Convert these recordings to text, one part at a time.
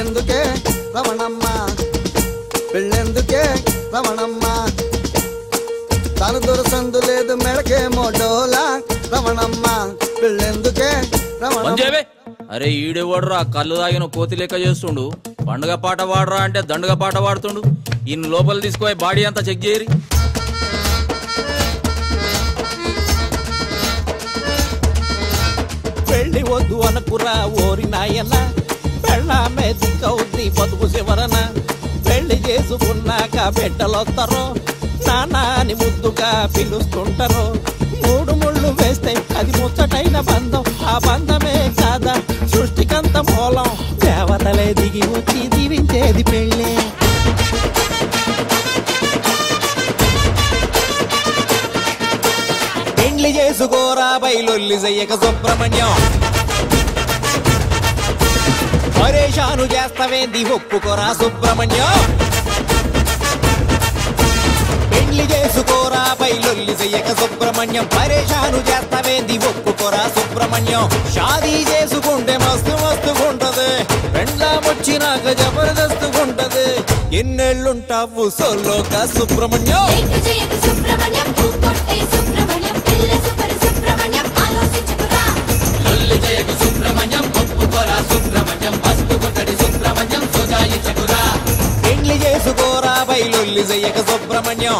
ఎందుకే రమణమ్మ పెళ్ళెందుకే రమణమ్మ తను దొరసందు లేదు మెడకేమో డోలా రమణమ్మ పెళ్ళెందుకే రమణమ్మ. అరే ఈడే వాడరా కళ్ళు తాగిన కోతి లెక్క చేస్తుండు. పండుగ పాట వాడరా అంటే దండుగ పాట వాడుతుండు. ఈయన లోపల తీసుకుపోయి బాడీ అంతా చెక్ చేయరి. పెళ్లి వద్దు అనుకురా ఓరి నాయన పెళ్ళామే దిక్కవుద్ది బతుకు చివరన. పెళ్లి చేసుకున్నాక బిడ్డలొత్తరో నానా అని ముద్దుగా పిలుస్తుంటారు. మూడు ముళ్ళు వేస్తే అది ముచ్చటైన బంధం. ఆ బంధమే కాదా సృష్టికంత మూలం. దేవతలే దిగి వచ్చి దీవించేది పెళ్ళే. పెళ్లి చేసుకోరా బయలొల్లి చెయ్యక సుబ్రహ్మణ్యం. పరేషాను చేస్తావేంది ఒప్పుకోరా సుబ్రహ్మణ్యం. పెళ్లి చేసుకోరా బయలొల్లి చెయ్యక సుబ్రహ్మణ్యం. పరేషాను చేస్తావేంది ఒప్పుకోరా సుబ్రహ్మణ్యం. షాదీ చేసుకుంటే మస్తు మస్తుగుంటది. పెండ్లామొచ్చినాక జబర్దస్తుగుంటది. ఎన్నెళ్ళుంటావు సోలోక సుబ్రహ్మణ్యం. పెళ్లి చేసుకోరా బయలొల్లి చెయ్యక సుబ్రహ్మణ్యం.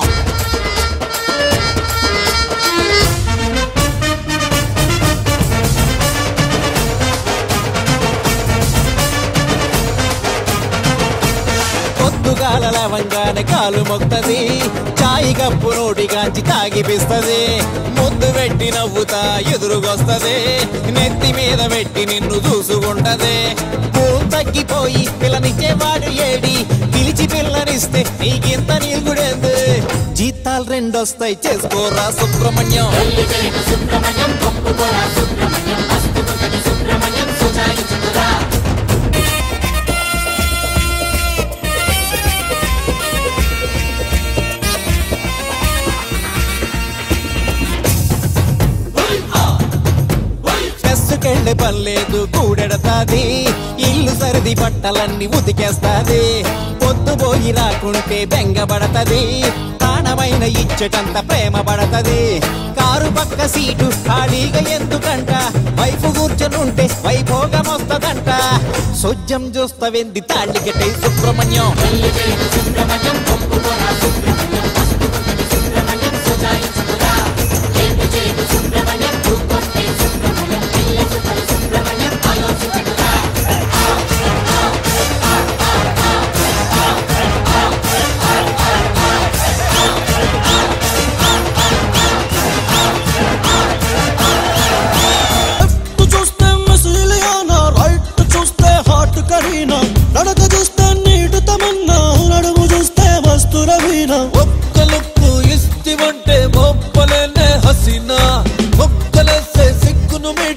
పొద్దుగాల లవంగానే కాలు మొక్తది. చాయి కప్పు నోటిగాంచి తాగిపిస్తది. ముద్దు పెట్టి నవ్వుతా ఎదురుగొస్తది. నెత్తి మీద పెట్టి నిన్ను చూసుకుంటది. తగ్గిపోయి పిల్లనిచ్చేవాడు ఏడి. పిలిచి పిల్లనిస్తే నీకింత నీగుడేంది. జీతాలు రెండొస్తాయి చేసుకోరా సుబ్రహ్మణ్యం. పెళ్ళి పర్లేదు కూడెడతాది. ఇల్లు సరిది బట్టలన్నీ ఉతికేస్తాది. పొద్దుపోయి రాకుంటే బెంగపడతది. ప్రాణమైన ఇచ్చటంత ప్రేమ పడతది. కారు పక్క సీటు ఖాళీగా ఎందుకంట. వైపు కూర్చొనుంటే వైభోగం వస్తదంట. సొజ్జం చూస్తావెంది తాళి కట్టే సుబ్రహ్మణ్యం. నడక చూస్తే నీటు తమన్నా నడుము చూస్తే వస్తు రవీనా.